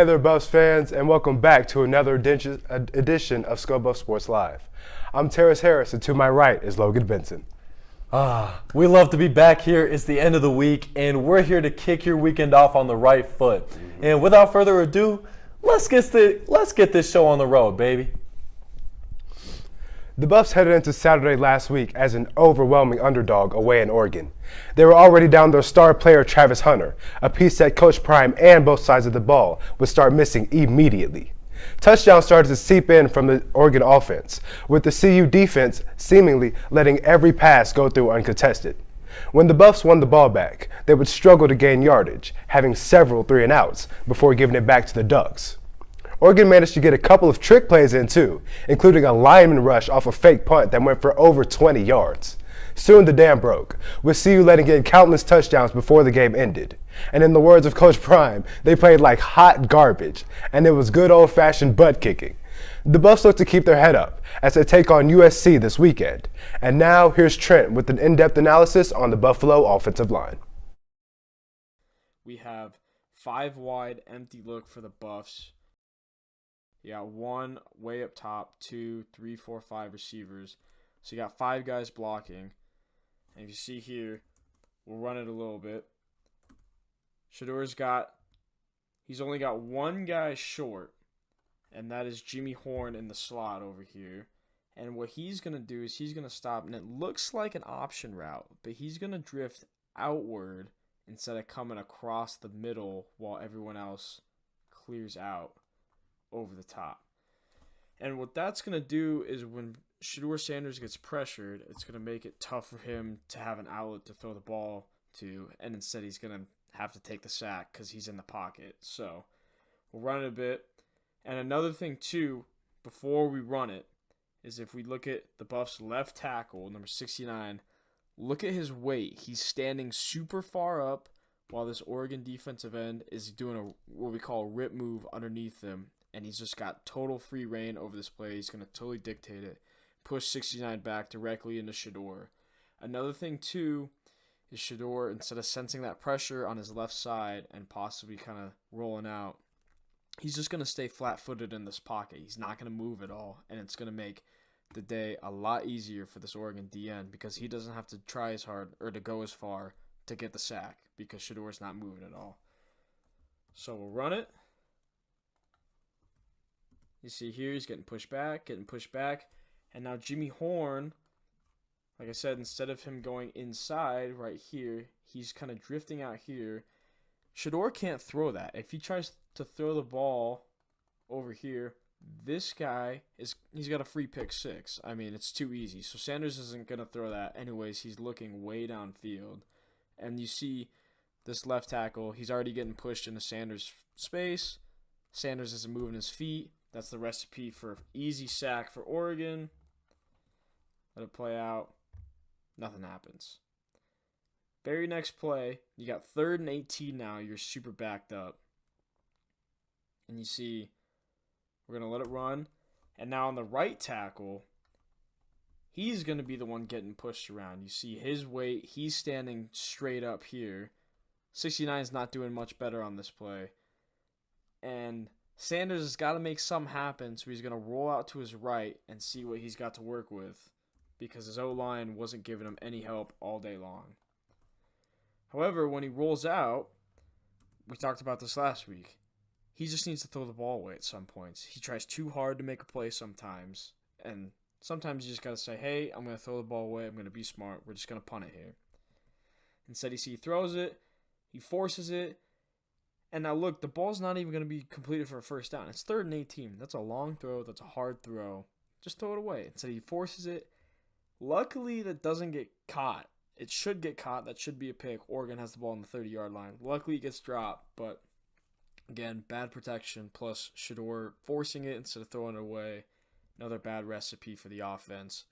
Hey there, Buffs fans, and welcome back to another edition of Skull Buff Sports Live. I'm Terris Harris, and to my right is Logan Benson. We love to be back here. It's the end of the week, and we're here to kick your weekend off on the right foot. And without further ado, let's get this show on the road, baby. The Buffs headed into Saturday last week as an overwhelming underdog away in Oregon. They were already down their star player Travis Hunter, a piece that Coach Prime and both sides of the ball would start missing immediately. Touchdowns started to seep in from the Oregon offense, with the CU defense seemingly letting every pass go through uncontested. When the Buffs won the ball back, they would struggle to gain yardage, having several 3-and-outs before giving it back to the Ducks. Oregon managed to get a couple of trick plays in too, including a lineman rush off a fake punt that went for over 20 yards. Soon the dam broke, with CU letting in countless touchdowns before the game ended. And in the words of Coach Prime, they played like hot garbage, and it was good old-fashioned butt kicking. The Buffs look to keep their head up as they take on USC this weekend. And now here's Trent with an in-depth analysis on the Buffalo offensive line. We have 5 wide empty look for the Buffs. You got 1 way up top, 2, 3, 4, 5 receivers. So you got 5 guys blocking. And if you see here, we'll run it a little bit. He's only got 1 guy short, and that is Jimmy Horn in the slot over here. And what he's going to do is he's going to stop, and it looks like an option route, but he's going to drift outward instead of coming across the middle while everyone else clears out over the top. And what that's going to do is when Shedeur Sanders gets pressured, it's going to make it tough for him to have an outlet to throw the ball to, and instead he's going to have to take the sack because he's in the pocket. So we'll run it a bit. And another thing too, before we run it, is if we look at the Buffs' left tackle, number 69, look at his weight. He's standing super far up while this Oregon defensive end is doing what we call a rip move underneath him. And he's just got total free reign over this play. He's going to totally dictate it. Push 69 back directly into Shedeur. Another thing, too, is Shedeur, instead of sensing that pressure on his left side and possibly kind of rolling out, he's just going to stay flat-footed in this pocket. He's not going to move at all, and it's going to make the day a lot easier for this Oregon DN because he doesn't have to try as hard or to go as far to get the sack because Shedeur's not moving at all. So we'll run it. You see here, he's getting pushed back. And now Jimmy Horn, like I said, instead of him going inside right here, he's kind of drifting out here. Shedeur can't throw that. If he tries to throw the ball over here, this guy, he's got a free pick 6. I mean, it's too easy. So Sanders isn't going to throw that. Anyways, he's looking way downfield. And you see this left tackle, he's already getting pushed into Sanders' space. Sanders isn't moving his feet. That's the recipe for easy sack for Oregon. Let it play out. Nothing happens. Very next play, you got 3rd and 18 now. You're super backed up. And you see, we're going to let it run. And now on the right tackle, he's going to be the one getting pushed around. You see his weight. He's standing straight up here. 69 is not doing much better on this play. And Sanders has got to make something happen, so he's going to roll out to his right and see what he's got to work with because his O-line wasn't giving him any help all day long. However, when he rolls out, we talked about this last week, he just needs to throw the ball away at some points. He tries too hard to make a play sometimes, and sometimes you just got to say, hey, I'm going to throw the ball away. I'm going to be smart. We're just going to punt it here. Instead, you see he throws it. He forces it. And now look, the ball's not even going to be completed for a first down. It's 3rd and 18. That's a long throw. That's a hard throw. Just throw it away. Instead, he forces it. Luckily, that doesn't get caught. It should get caught. That should be a pick. Oregon has the ball on the 30-yard line. Luckily, it gets dropped. But, again, bad protection plus Shedeur forcing it instead of throwing it away. Another bad recipe for the offense.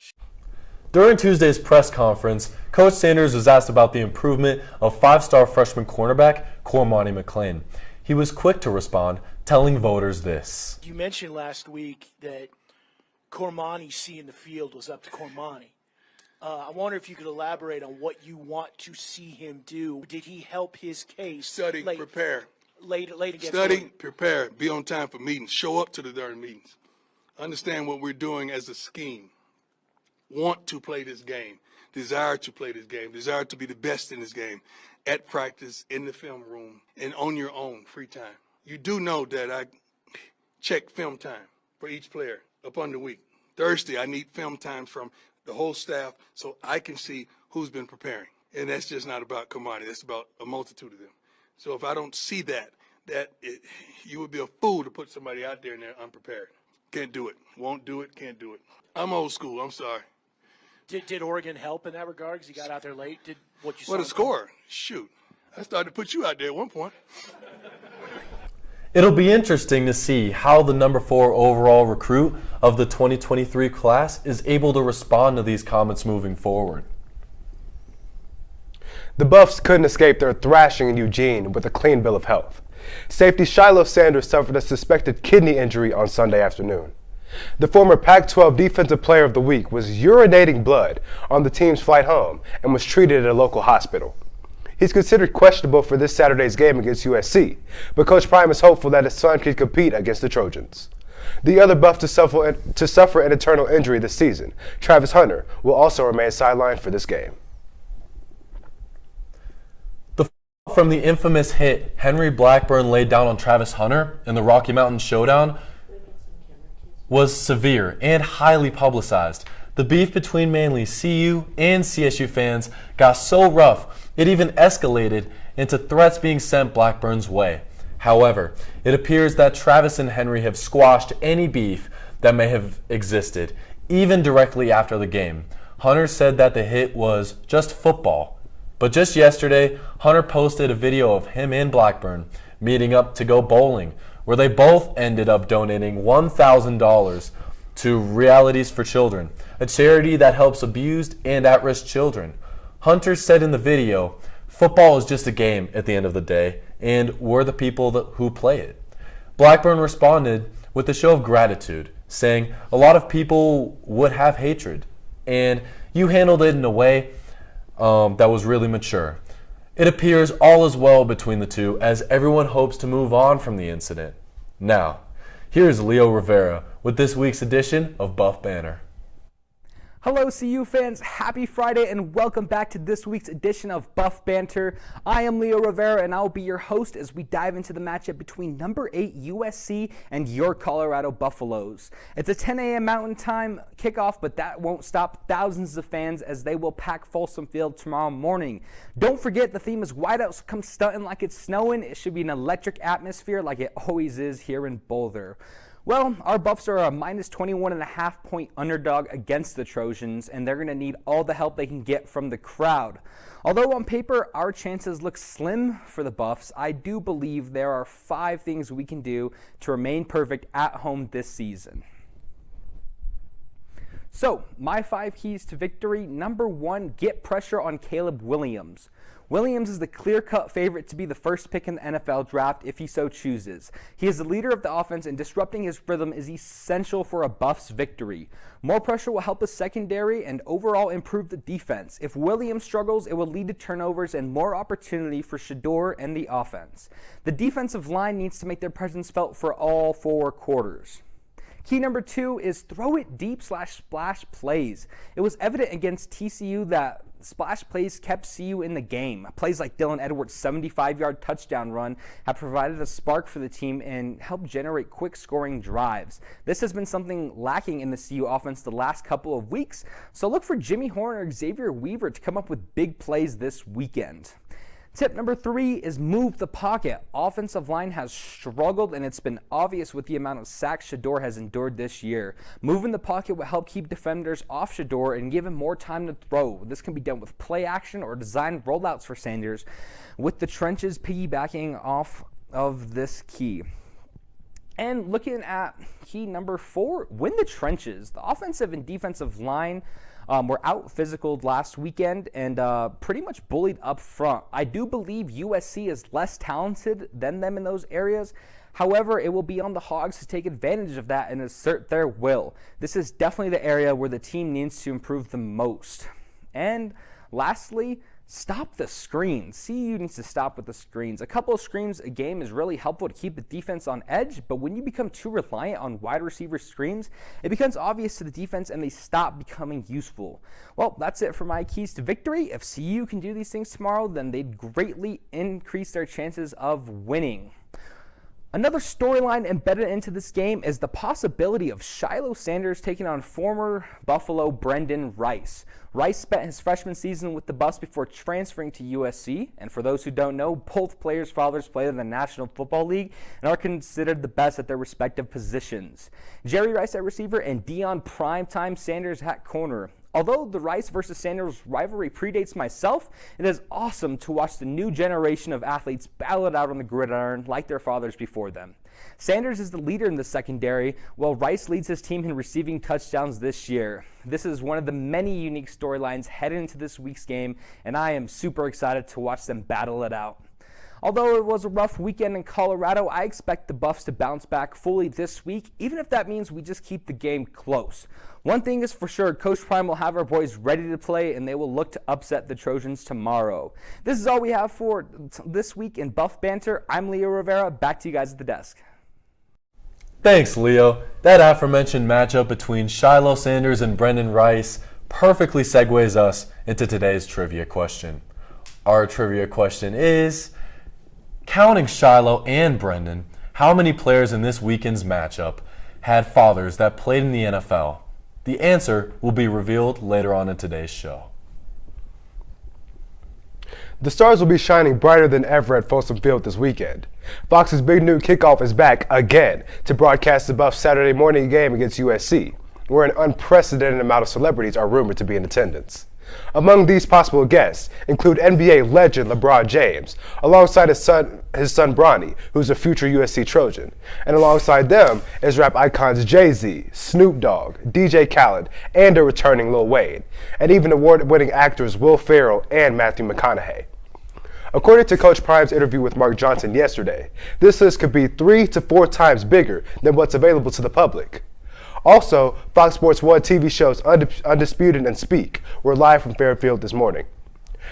During Tuesday's press conference, Coach Sanders was asked about the improvement of 5-star freshman cornerback Cormani McClain. He was quick to respond, telling voters this. You mentioned last week that Cormani seeing the field was up to Cormani. I wonder if you could elaborate on what you want to see him do. Did he help his case? Study, prepare. late against Study, Oregon. prepare, be on time for meetings. Show up to the darn meetings. Understand what we're doing as a scheme. Want to play this game. Desire to play this game. Desire to be the best in this game. At practice, in the film room, and on your own free time. You do know that I check film time for each player upon the week. Thursday, I need film time from the whole staff so I can see who's been preparing. And that's just not about Kamani. That's about a multitude of them. So if I don't see that you would be a fool to put somebody out there and they're unprepared. Can't do it. Won't do it. Can't do it. I'm old school. I'm sorry. Did Oregon help in that regard because he got out there late? Did what you saw? What a score. Shoot. I started to put you out there at one point. It'll be interesting to see how the number 4 overall recruit of the 2023 class is able to respond to these comments moving forward. The Buffs couldn't escape their thrashing in Eugene with a clean bill of health. Safety Shiloh Sanders suffered a suspected kidney injury on Sunday afternoon. The former Pac-12 Defensive Player of the Week was urinating blood on the team's flight home and was treated at a local hospital. He's considered questionable for this Saturday's game against USC, but Coach Prime is hopeful that his son can compete against the Trojans. The other Buff to suffer an internal injury this season, Travis Hunter, will also remain sidelined for this game. From the infamous hit Henry Blackburn laid down on Travis Hunter in the Rocky Mountain Showdown was severe and highly publicized. The beef between mainly CU and CSU fans got so rough, it even escalated into threats being sent Blackburn's way. However, it appears that Travis and Henry have squashed any beef that may have existed, even directly after the game. Hunter said that the hit was just football. But just yesterday, Hunter posted a video of him and Blackburn meeting up to go bowling, where they both ended up donating $1,000 to Realities for Children, a charity that helps abused and at-risk children. Hunter said in the video, "Football is just a game at the end of the day, and we're the people who play it." Blackburn responded with a show of gratitude, saying, "A lot of people would have hatred, and you handled it in a way that was really mature." It appears all is well between the two as everyone hopes to move on from the incident. Now, here's Leo Rivera with this week's edition of Buff Banner. Hello CU fans, happy Friday and welcome back to this week's edition of Buff Banter. I am Leo Rivera and I'll be your host as we dive into the matchup between number 8 USC and your Colorado Buffaloes. It's a 10 a.m. Mountain Time kickoff, but that won't stop thousands of fans as they will pack Folsom Field tomorrow morning. Don't forget the theme is whiteouts, so come stunting like it's snowing. It should be an electric atmosphere like it always is here in Boulder. Well, our Buffs are a minus 21.5 point underdog against the Trojans, and they're going to need all the help they can get from the crowd. Although on paper our chances look slim for the Buffs, I do believe there are 5 things we can do to remain perfect at home this season. So, my 5 keys to victory. Number 1, get pressure on Caleb Williams. Williams is the clear-cut favorite to be the first pick in the NFL draft if he so chooses. He is the leader of the offense, and disrupting his rhythm is essential for a Buffs victory. More pressure will help the secondary and overall improve the defense. If Williams struggles, it will lead to turnovers and more opportunity for Shedeur and the offense. The defensive line needs to make their presence felt for all 4 quarters. Key number 2 is throw it deep / splash plays. It was evident against TCU that splash plays kept CU in the game. Plays like Dylan Edwards' 75-yard touchdown run have provided a spark for the team and helped generate quick scoring drives. This has been something lacking in the CU offense the last couple of weeks, so look for Jimmy Horn or Xavier Weaver to come up with big plays this weekend. Tip number 3 is move the pocket. Offensive line has struggled, and it's been obvious with the amount of sacks Shedeur has endured this year. Moving the pocket will help keep defenders off Shedeur and give him more time to throw. This can be done with play action or designed rollouts for Sanders, with the trenches piggybacking off of this key. And looking at key number 4, win the trenches. The offensive and defensive line were out physicaled last weekend and pretty much bullied up front. I do believe USC is less talented than them in those areas. However, it will be on the Hogs to take advantage of that and assert their will. This is definitely the area where the team needs to improve the most. And lastly, Stop the screens. CU needs to stop with the screens. A couple of screens a game is really helpful to keep the defense on edge, but when you become too reliant on wide receiver screens, it becomes obvious to the defense and they stop becoming useful. Well, that's it for my keys to victory. If CU can do these things tomorrow, then they'd greatly increase their chances of winning. Another storyline embedded into this game is the possibility of Shiloh Sanders taking on former Buffalo Brendan Rice. Rice spent his freshman season with the Buffs before transferring to USC, and for those who don't know, both players' fathers play in the National Football League and are considered the best at their respective positions. Jerry Rice at receiver and Dion Primetime Sanders at corner. Although the Rice versus Sanders rivalry predates myself, it is awesome to watch the new generation of athletes battle it out on the gridiron like their fathers before them. Sanders is the leader in the secondary, while Rice leads his team in receiving touchdowns this year. This is one of the many unique storylines headed into this week's game, and I am super excited to watch them battle it out. Although it was a rough weekend in Colorado, I expect the Buffs to bounce back fully this week, even if that means we just keep the game close. One thing is for sure, Coach Prime will have our boys ready to play, and they will look to upset the Trojans tomorrow. This is all we have for this week in Buff Banter. I'm Leo Rivera. Back to you guys at the desk. Thanks, Leo. That aforementioned matchup between Shiloh Sanders and Brendan Rice perfectly segues us into today's trivia question. Our trivia question is, counting Shiloh and Brendan, how many players in this weekend's matchup had fathers that played in the NFL? The answer will be revealed later on in today's show. The stars will be shining brighter than ever at Folsom Field this weekend. Fox's Big Noon Kickoff is back again to broadcast the Buffs' Saturday morning game against USC, where an unprecedented amount of celebrities are rumored to be in attendance. Among these possible guests include NBA legend LeBron James, alongside his son Bronny, who's a future USC Trojan. And alongside them is rap icons Jay-Z, Snoop Dogg, DJ Khaled, and a returning Lil Wayne, and even award-winning actors Will Ferrell and Matthew McConaughey. According to Coach Prime's interview with Mark Johnson yesterday, this list could be 3 to 4 times bigger than what's available to the public. Also, Fox Sports 1 TV shows Undisputed and Speak were live from Fairfield this morning.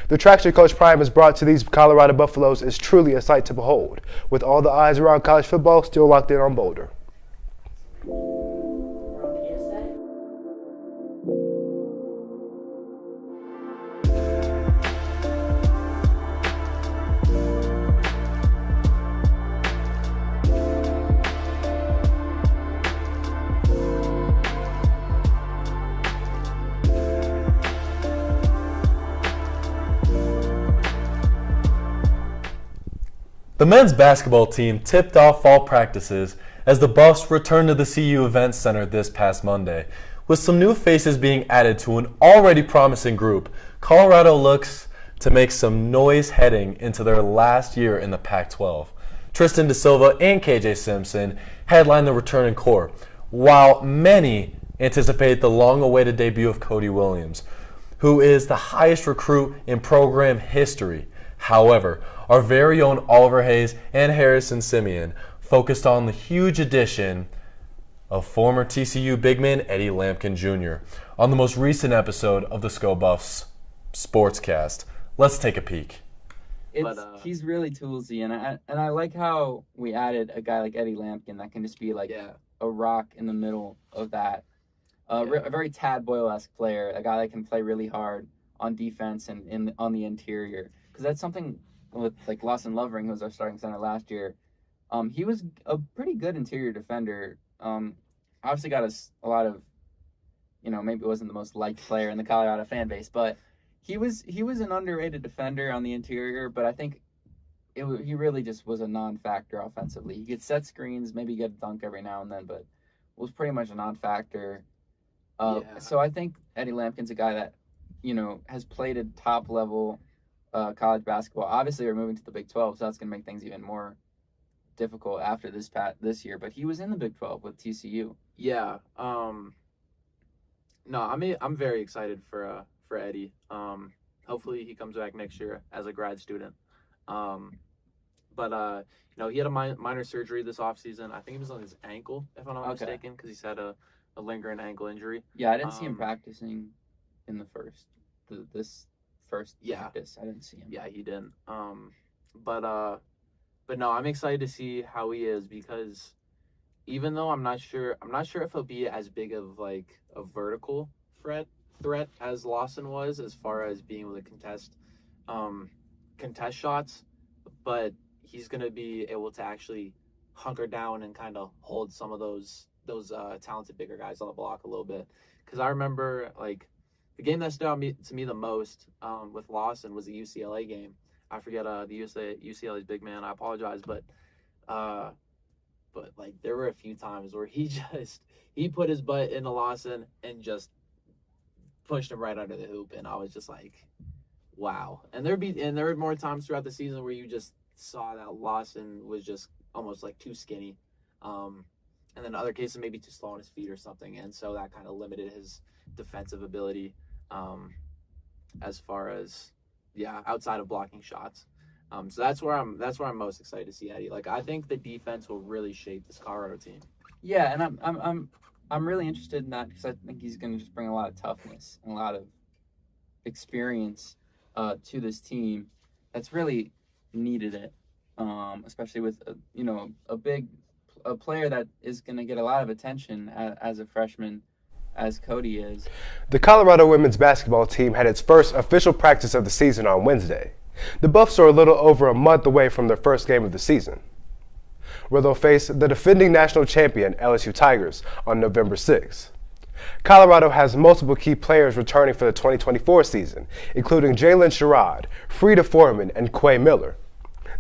The attraction Coach Prime has brought to these Colorado Buffaloes is truly a sight to behold, with all the eyes around college football still locked in on Boulder. The men's basketball team tipped off fall practices as the Buffs returned to the CU Event Center this past Monday. With some new faces being added to an already promising group, Colorado looks to make some noise heading into their last year in the Pac-12. Tristan Da Silva and KJ Simpson headline the returning core, while many anticipate the long-awaited debut of Cody Williams, who is the highest recruit in program history. However, our very own Oliver Hayes and Harrison Simeon focused on the huge addition of former TCU big man Eddie Lampkin Jr. on the most recent episode of the SCO Buffs Sportscast. Let's take a peek. He's really toolsy, and I like how we added a guy like Eddie Lampkin that can just be like a rock in the middle of that. A very Tad Boyle-esque player, a guy that can play really hard on defense and on the interior. Because that's something with like Lawson Lovering, who was our starting center last year. He was a pretty good interior defender. Obviously got us a lot of, maybe wasn't the most liked player in the Colorado fan base, but he was an underrated defender on the interior. But I think he really just was a non-factor offensively. He could set screens, maybe get a dunk every now and then, but was pretty much a non-factor. So I think Eddie Lampkin's a guy that, has played at top level college basketball. Obviously, we're moving to the Big 12, so that's going to make things even more difficult after this year. But he was in the Big 12 with TCU. Yeah. No, I'm very excited for Eddie. Hopefully, he comes back next year as a grad student. But he had a minor surgery this offseason. I think it was on his ankle, if I'm not mistaken, because he's had a lingering ankle injury. Yeah, I didn't see him practicing in the first Yeah. practice. I didn't see him. Yeah, he didn't. But no, I'm excited to see how he is because even though I'm not sure if he'll be as big of like a vertical threat as Lawson was as far as being able to contest shots, but he's gonna be able to actually hunker down and kind of hold some of those talented bigger guys on the block a little bit. Because I remember like the game that stood out to me the most with Lawson was the UCLA game. I forget the UCLA's big man. I apologize, but like there were a few times where he put his butt into Lawson and just pushed him right under the hoop, and I was just like, wow. And there were more times throughout the season where you just saw that Lawson was just almost like too skinny, and then other cases maybe too slow on his feet or something, and so that kind of limited his defensive ability as far as outside of blocking shots. So that's where I'm most excited to see Eddie. Like I think the defense will really shape this Colorado team. Yeah, and I'm really interested in that because I think he's going to just bring a lot of toughness and a lot of experience to this team that's really needed it, especially with a player that is going to get a lot of attention as a freshman, as Cody is. The Colorado women's basketball team had its first official practice of the season on Wednesday. The Buffs are a little over a month away from their first game of the season, where they'll face the defending national champion LSU Tigers on November 6th. Colorado has multiple key players returning for the 2024 season, including Jalen Sherrod, Frida Foreman, and Quay Miller.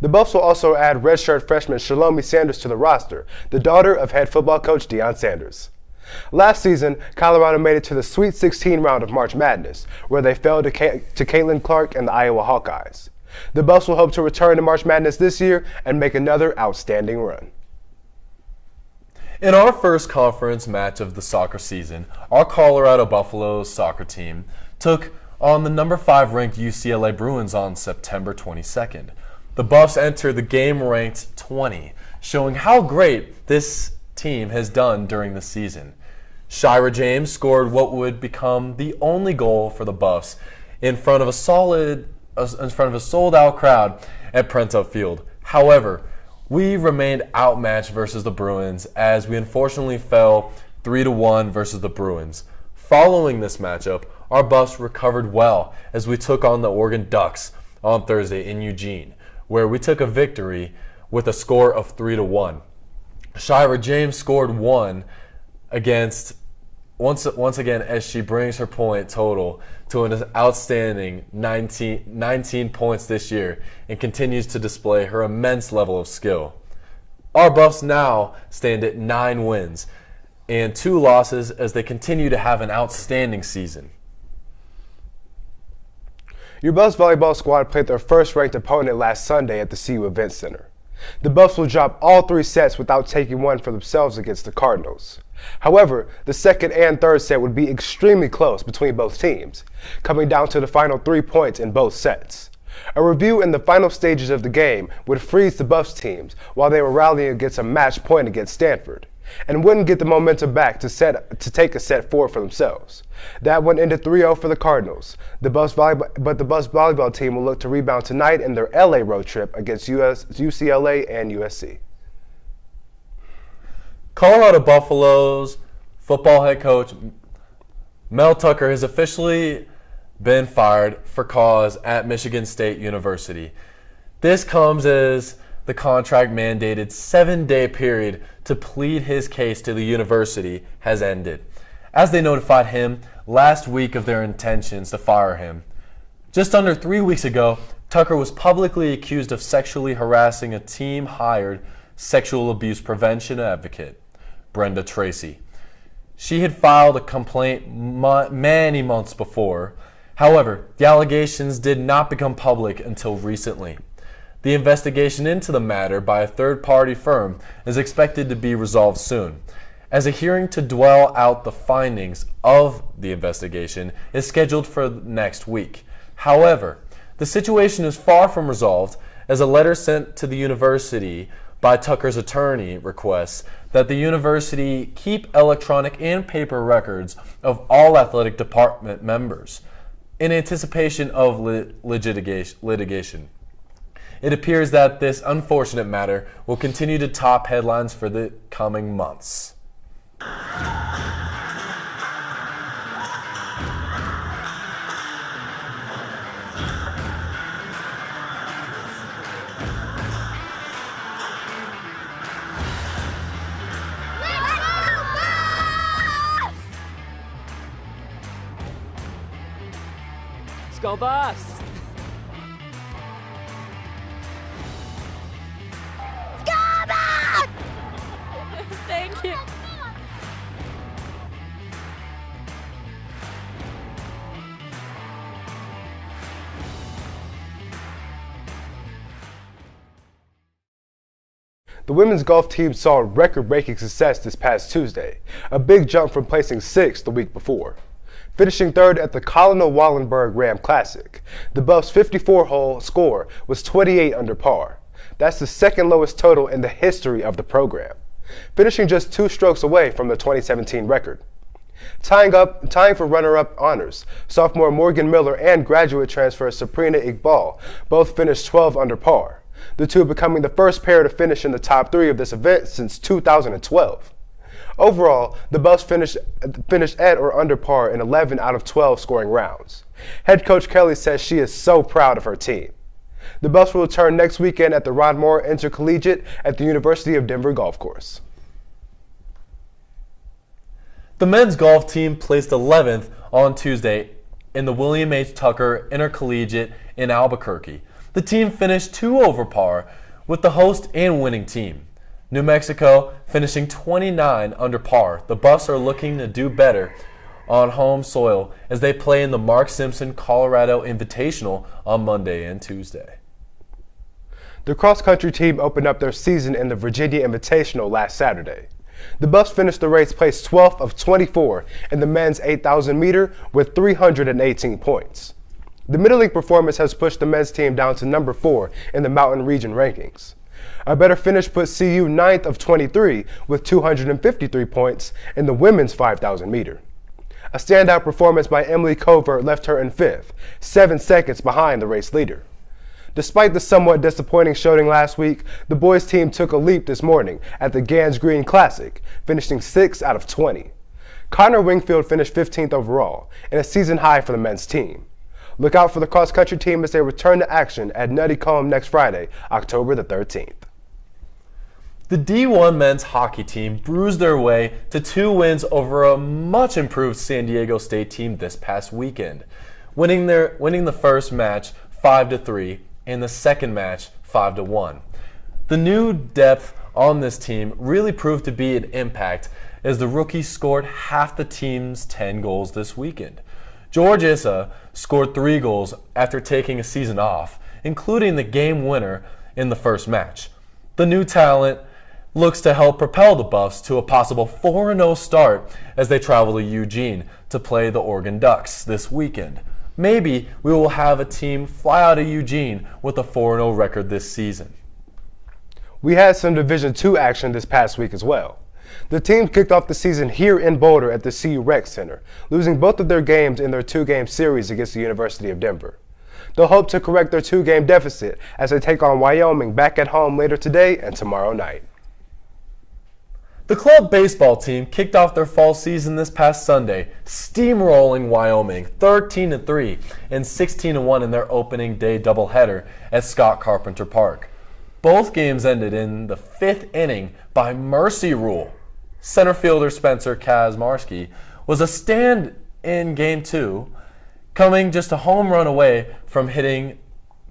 The Buffs will also add redshirt freshman Shalomi Sanders to the roster, the daughter of head football coach Deion Sanders. Last season, Colorado made it to the Sweet 16 round of March Madness, where they fell to Caitlin Clark and the Iowa Hawkeyes. The Buffs will hope to return to March Madness this year and make another outstanding run. In our first conference match of the soccer season, our Colorado Buffaloes soccer team took on the number 5 ranked UCLA Bruins on September 22nd. The Buffs entered the game ranked 20, showing how great this team has done during the season. Shira James scored what would become the only goal for the Buffs in front of a sold-out crowd at Prenta Field. However, we remained outmatched versus the Bruins as we unfortunately fell 3-1 versus the Bruins. Following this matchup, our Buffs recovered well as we took on the Oregon Ducks on Thursday in Eugene, where we took a victory with a score of 3-1. Shira James scored one once again as she brings her point total to an outstanding 19 points this year and continues to display her immense level of skill. Our Buffs now stand at 9 wins and 2 losses as they continue to have an outstanding season. Your Buffs volleyball squad played their first ranked opponent last Sunday at the CU Event Center. The Buffs will drop all 3 sets without taking one for themselves against the Cardinals. However, the second and third set would be extremely close between both teams, coming down to the final 3 points in both sets. A review in the final stages of the game would freeze the Buffs teams while they were rallying against a match point against Stanford, and wouldn't get the momentum back to take a set forward for themselves. That one ended 3-0 for the Cardinals. The Buffs volleyball team will look to rebound tonight in their LA road trip against UCLA and USC. Colorado Buffaloes football head coach Mel Tucker has officially been fired for cause at Michigan State University. This comes as the contract mandated 7-day period to plead his case to the university has ended, as they notified him last week of their intentions to fire him. Just under 3 weeks ago, Tucker was publicly accused of sexually harassing a team-hired sexual abuse prevention advocate, Brenda Tracy. She had filed a complaint many months before. However, the allegations did not become public until recently. The investigation into the matter by a third-party firm is expected to be resolved soon, as a hearing to dwell out the findings of the investigation is scheduled for next week. However, the situation is far from resolved, as a letter sent to the university by Tucker's attorney requests that the university keep electronic and paper records of all athletic department members in anticipation of litigation. It appears that this unfortunate matter will continue to top headlines for the coming months. Let's go, Buffs! Thank you. The women's golf team saw record-breaking success this past Tuesday, a big jump from placing 6th the week before. Finishing 3rd at the Colonel Wallenberg Ram Classic, the Buffs' 54-hole score was 28 under par. That's the second lowest total in the history of the program, finishing just 2 strokes away from the 2017 record. Tying for runner-up honors, sophomore Morgan Miller and graduate transfer Sabrina Iqbal both finished 12 under par, the two becoming the first pair to finish in the top 3 of this event since 2012. Overall, the Buffs finished at or under par in 11 out of 12 scoring rounds. Head coach Kelly says she is so proud of her team. The Buffs will return next weekend at the Ron Moore Intercollegiate at the University of Denver Golf Course. The men's golf team placed 11th on Tuesday in the William H. Tucker Intercollegiate in Albuquerque. The team finished 2 over par with the host and winning team. New Mexico finishing 29 under par. The Buffs are looking to do better on home soil as they play in the Mark Simpson Colorado Invitational on Monday and Tuesday. The cross-country team opened up their season in the Virginia Invitational last Saturday. The Buffs finished the race placed 12th of 24 in the men's 8,000 meter with 318 points. The middling performance has pushed the men's team down to number 4 in the Mountain Region rankings. A better finish put CU 9th of 23 with 253 points in the women's 5,000 meter. A standout performance by Emily Covert left her in 5th, 7 seconds behind the race leader. Despite the somewhat disappointing showing last week, the boys' team took a leap this morning at the Gans Green Classic, finishing 6 out of 20. Connor Wingfield finished 15th overall, and a season high for the men's team. Look out for the cross-country team as they return to action at Nutty Comb next Friday, October the 13th. The D1 men's hockey team bruised their way to 2 wins over a much improved San Diego State team this past weekend, winning the first match 5-3 and the second match 5-1. The new depth on this team really proved to be an impact as the rookies scored half the team's 10 goals this weekend. George Issa scored 3 goals after taking a season off, including the game winner in the first match. The new talent looks to help propel the Buffs to a possible 4-0 start as they travel to Eugene to play the Oregon Ducks this weekend. Maybe we will have a team fly out of Eugene with a 4-0 record this season. We had some Division II action this past week as well. The team kicked off the season here in Boulder at the CU Rec Center, losing both of their games in their 2-game series against the University of Denver. They'll hope to correct their 2-game deficit as they take on Wyoming back at home later today and tomorrow night. The club baseball team kicked off their fall season this past Sunday, steamrolling Wyoming 13-3 and 16-1 in their opening day doubleheader at Scott Carpenter Park. Both games ended in the 5th inning by mercy rule. Center fielder Spencer Kazmarski was a stand in Game 2, coming just a home run away from hitting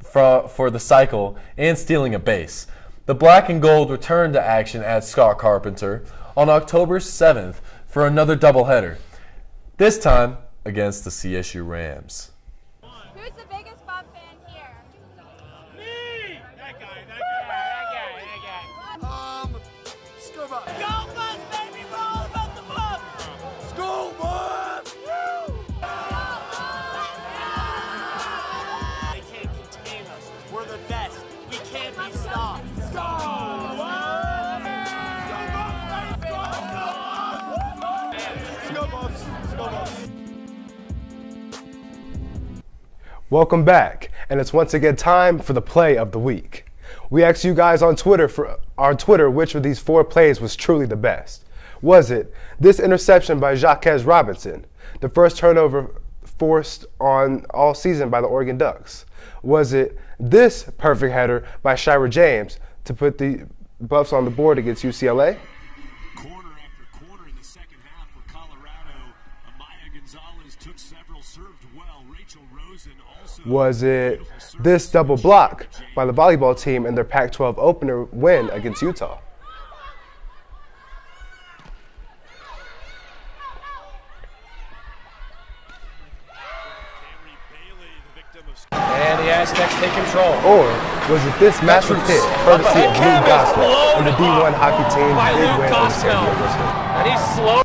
for the cycle and stealing a base. The black and gold returned to action at Scott Carpenter on October 7th for another doubleheader, this time against the CSU Rams. Who's the biggest Buff fan here? Me! That guy. School bus. Go Buffs, baby! We're all about the Buffs! School bus. They can't contain us. We're the best. We can't be stopped. Welcome back, and it's once again time for the play of the week. We asked you guys on Twitter which of these 4 plays was truly the best. Was it this interception by Jaquez Robinson, the first turnover forced on all season by the Oregon Ducks? Was it this perfect header by Shira James to put the Buffs on the board against UCLA? Corner after corner in the second half for Colorado. Amaya Gonzalez took several, served well. Rachel Rosen also. Was it this double block by the volleyball team in their Pac-12 opener win against Utah? And the Aztecs take control. Or was it this massive hit, courtesy of Luke Gospel, and the D1 hockey team did win over San Diego State? And he's slow.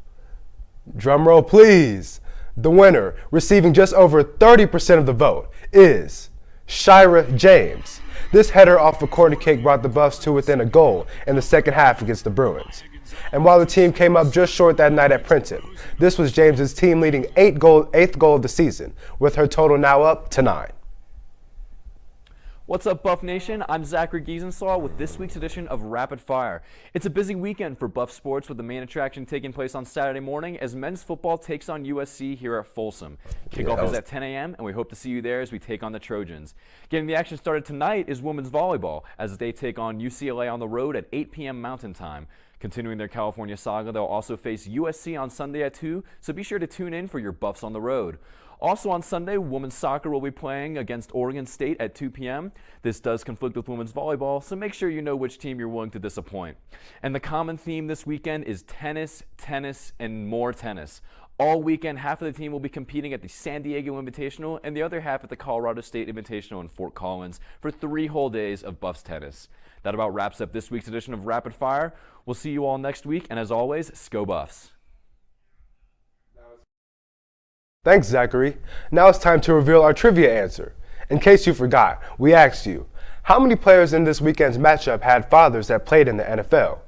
Drum roll, please. The winner, receiving just over 30% of the vote, is Shira James. This header off a corner kick brought the Buffs to within a goal in the second half against the Bruins. And while the team came up just short that night at Princeton, this was James's team-leading eighth goal of the season, with her total now up to 9. What's up, Buff Nation? I'm Zachary Giesenslaw with this week's edition of Rapid Fire. It's a busy weekend for Buff Sports with the main attraction taking place on Saturday morning as men's football takes on USC here at Folsom. Kickoff is at 10 a.m. and we hope to see you there as we take on the Trojans. Getting the action started tonight is women's volleyball as they take on UCLA on the road at 8 p.m. Mountain Time. Continuing their California saga, they'll also face USC on Sunday at 2, so be sure to tune in for your Buffs on the road. Also on Sunday, women's soccer will be playing against Oregon State at 2 p.m. This does conflict with women's volleyball, so make sure you know which team you're willing to disappoint. And the common theme this weekend is tennis, tennis, and more tennis. All weekend, half of the team will be competing at the San Diego Invitational and the other half at the Colorado State Invitational in Fort Collins for 3 whole days of Buffs tennis. That about wraps up this week's edition of Rapid Fire. We'll see you all next week, and as always, Go Buffs. Thanks, Zachary. Now it's time to reveal our trivia answer. In case you forgot, we asked you, how many players in this weekend's matchup had fathers that played in the NFL?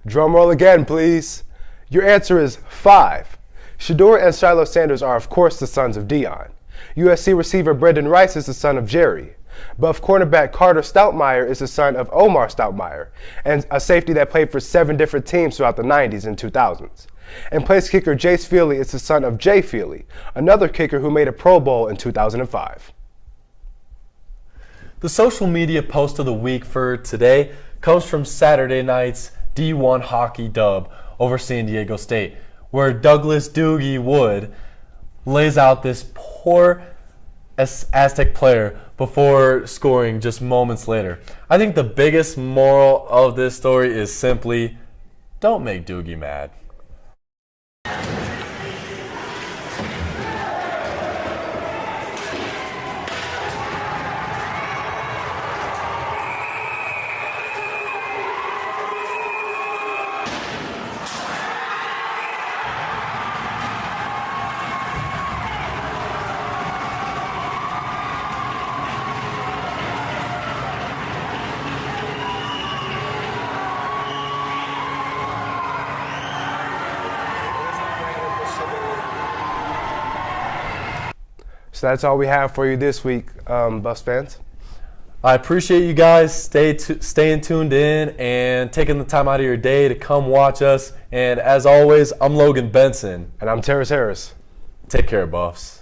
Drum roll again, please. Your answer is 5. Shador and Shiloh Sanders are, of course, the sons of Dion. USC receiver Brendan Rice is the son of Jerry. Buff cornerback Carter Stoutmeyer is the son of Omar Stoutmeyer, and a safety that played for 7 different teams throughout the 90s and 2000s. And place kicker Jace Feely is the son of Jay Feely, another kicker who made a Pro Bowl in 2005. The social media post of the week for today comes from Saturday night's D1 hockey dub over San Diego State, where Douglas Doogie Wood lays out this poor Aztec player before scoring just moments later. I think the biggest moral of this story is simply, don't make Doogie mad. So that's all we have for you this week, Buffs fans. I appreciate you guys staying tuned in and taking the time out of your day to come watch us. And as always, I'm Logan Benson. And I'm Terris Harris. Take care, Buffs.